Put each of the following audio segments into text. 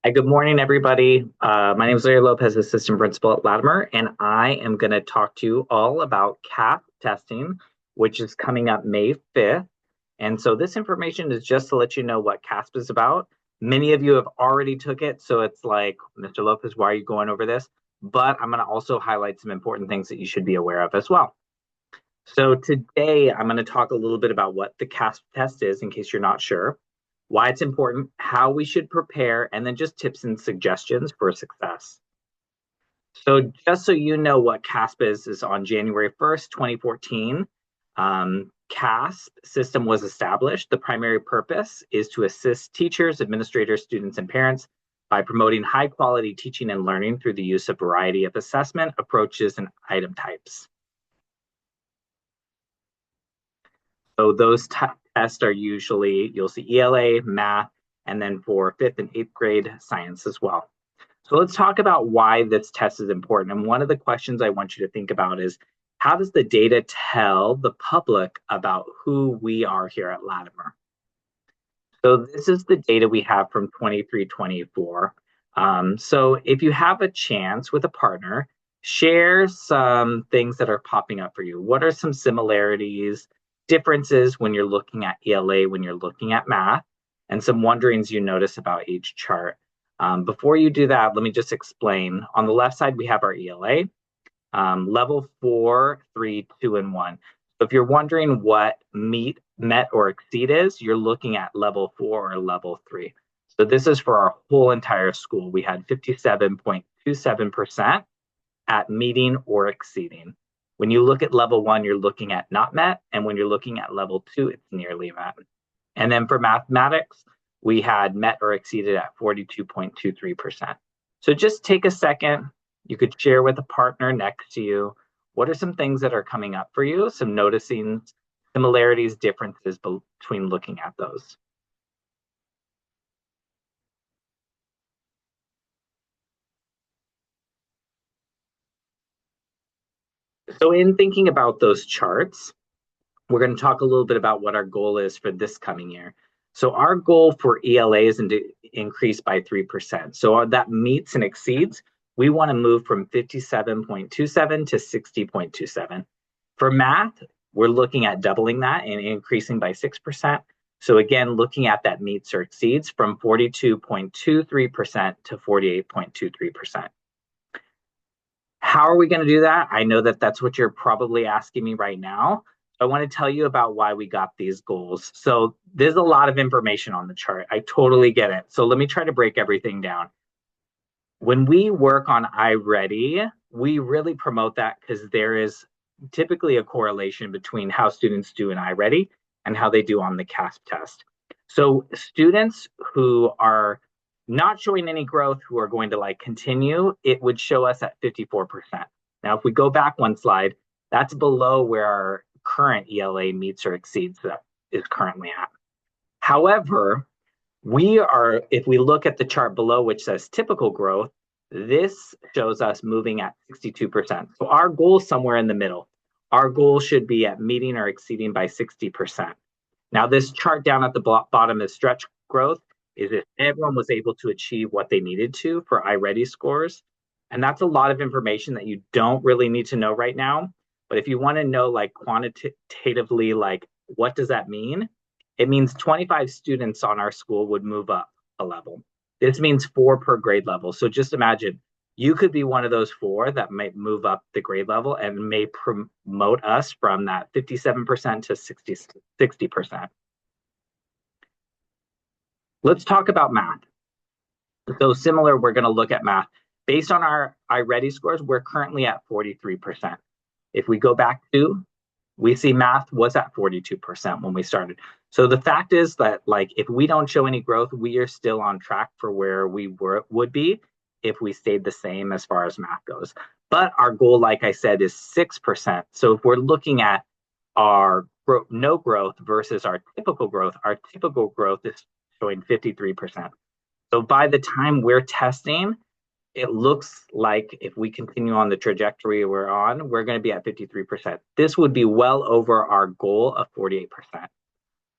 Hi, good morning, everybody. My name is Larry Lopez, Assistant Principal at Latimer, and I am going to talk to you all about CAP testing, which is coming up May 5th. And so this information is just to let you know what CASP is about. Many of you have already took it, so it's like, Mr. Lopez, why are you going over this? But I'm going to also highlight some important things that you should be aware of as well. So today I'm going to talk a little bit about what the CASP test is in case you're not sure, why it's important, how we should prepare, and then just tips and suggestions for success. So just so you know what CASP is on January 1st, 2014, CASP system was established. The primary purpose is to assist teachers, administrators, students, and parents by promoting high quality teaching and learning through the use of a variety of assessment approaches and item types. So those tests are usually, you'll see ELA, math, and then for 5th and 8th grade science as well. So let's talk about why this test is important. And one of the questions I want you to think about is, how does the data tell the public about who we are here at Latimer? So this is the data we have from 23-24. So if you have a chance with a partner, share some things that are popping up for you. What are some similarities, differences when you're looking at ELA, when you're looking at math, and some wonderings you notice about each chart? Before you do that, let me just explain. On the left side, we have our ELA, level 4, 3, 2, and 1. So if you're wondering what met, or exceed is, you're looking at level 4 or level 3. So this is for our whole entire school. We had 57.27% at meeting or exceeding. When you look at level 1, you're looking at not met, and when you're looking at level 2, it's nearly met. And then for mathematics, we had met or exceeded at 42.23%. So just take a second. You could share with a partner next to you. What are some things that are coming up for you? Some noticing similarities, differences between looking at those. So in thinking about those charts, we're going to talk a little bit about what our goal is for this coming year. So our goal for ELA is to increase by 3%. So that meets and exceeds. We want to move from 57.27 to 60.27. For math, we're looking at doubling that and increasing by 6%. So again, looking at that meets or exceeds from 42.23% to 48.23%. How are we going to do that? I know that that's what you're probably asking me right now. I want to tell you about why we got these goals. So there's a lot of information on the chart. I totally get it. So let me try to break everything down. When we work on iReady, we really promote that because there is typically a correlation between how students do in iReady and how they do on the CAASPP test. So students who are not showing any growth, who are going to continue, it would show us at 54%. Now, if we go back one slide, that's below where our current ELA meets or exceeds that is currently at. However, if we look at the chart below, which says typical growth, this shows us moving at 62%. So our goal is somewhere in the middle. Our goal should be at meeting or exceeding by 60%. Now, this chart down at the bottom is stretch growth, is if everyone was able to achieve what they needed to for iReady scores. And that's a lot of information that you don't really need to know right now. But if you want to know quantitatively, what does that mean? It means 25 students on our school would move up a level. This means 4 per grade level. So just imagine you could be one of those 4 that might move up the grade level and may promote us from that 57% to 60%. Let's talk about math. So similar, we're going to look at math. Based on our iReady scores, we're currently at 43%. If we go back to, we see math was at 42% when we started. So the fact is that if we don't show any growth, we are still on track for where we would be if we stayed the same as far as math goes. But our goal, like I said, is 6%. So if we're looking at our no growth versus our typical growth is showing 53%. So by the time we're testing, it looks like if we continue on the trajectory we're on, we're going to be at 53%. This would be well over our goal of 48%.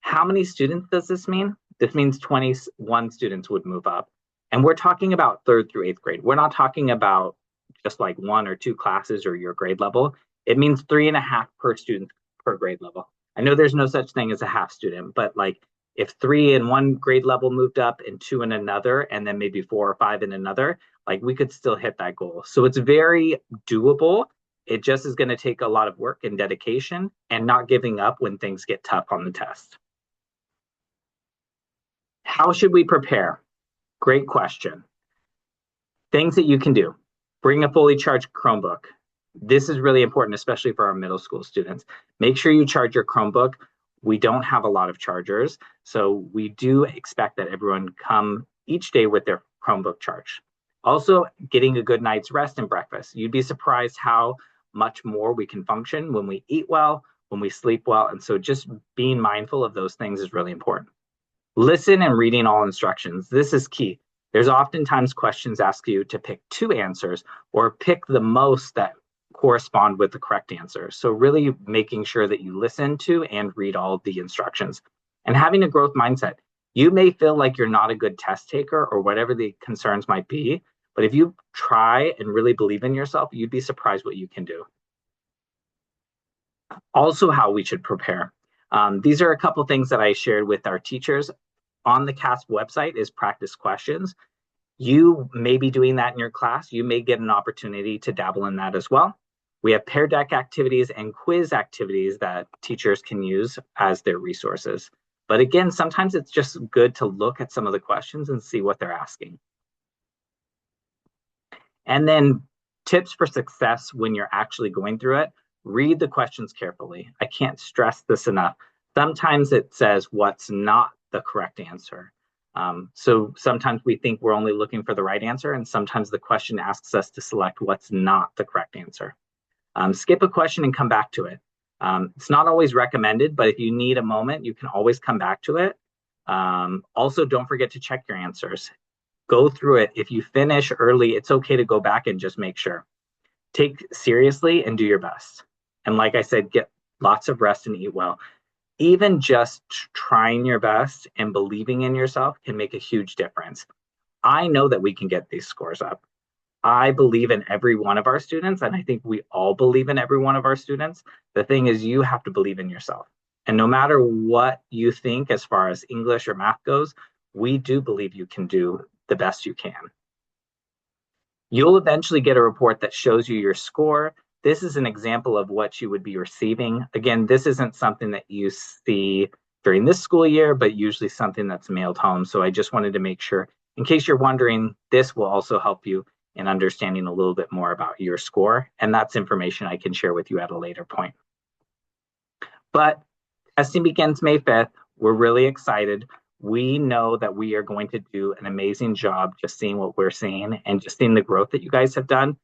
How many students does this mean? This means 21 students would move up. And we're talking about third through eighth grade. We're not talking about just like one or two classes or your grade level. It means 3.5 per student per grade level. I know there's no such thing as a half student, but like if 3 in one grade level moved up and 2 in another, and then maybe 4 or 5 in another, like we could still hit that goal. So it's very doable. It just is going to take a lot of work and dedication and not giving up when things get tough on the test. How should we prepare? Great question. Things that you can do. Bring a fully charged Chromebook. This is really important, especially for our middle school students. Make sure you charge your Chromebook. We don't have a lot of chargers, so we do expect that everyone come each day with their Chromebook charged. Also, getting a good night's rest and breakfast. You'd be surprised how much more we can function when we eat well, when we sleep well, and so just being mindful of those things is really important. Listen and reading all instructions. This is key. There's oftentimes questions ask you to pick two answers or pick the most that correspond with the correct answer. So really making sure that you listen to and read all of the instructions and having a growth mindset. You may feel like you're not a good test taker or whatever the concerns might be, but if you try and really believe in yourself, you'd be surprised what you can do. Also, how we should prepare. These are a couple things that I shared with our teachers. On the CAASPP website is practice questions. You may be doing that in your class. You may get an opportunity to dabble in that as well. We have pair deck activities and quiz activities that teachers can use as their resources. But again, sometimes it's just good to look at some of the questions and see what they're asking. And then tips for success when you're actually going through it. Read the questions carefully. I can't stress this enough. Sometimes it says what's not the correct answer. So sometimes we think we're only looking for the right answer, and sometimes the question asks us to select what's not the correct answer. Skip a question and come back to it. It's not always recommended, but if you need a moment, you can always come back to it. Also, don't forget to check your answers. Go through it. If you finish early, it's okay to go back and just make sure. Take seriously and do your best. And like I said, get lots of rest and eat well. Even just trying your best and believing in yourself can make a huge difference. I know that we can get these scores up. I believe in every one of our students, and I think we all believe in every one of our students. The thing is, you have to believe in yourself. And no matter what you think as far as English or math goes, we do believe you can do the best you can. You'll eventually get a report that shows you your score. This is an example of what you would be receiving. Again, this isn't something that you see during this school year, but usually something that's mailed home. So I just wanted to make sure, in case you're wondering, this will also help you in understanding a little bit more about your score. And that's information I can share with you at a later point. But testing begins May 5th. We're really excited. We know that we are going to do an amazing job just seeing what we're seeing and just seeing the growth that you guys have done.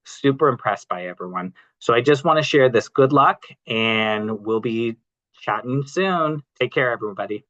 Super impressed by everyone. So I just want to share this good luck, and we'll be chatting soon. Take care, everybody.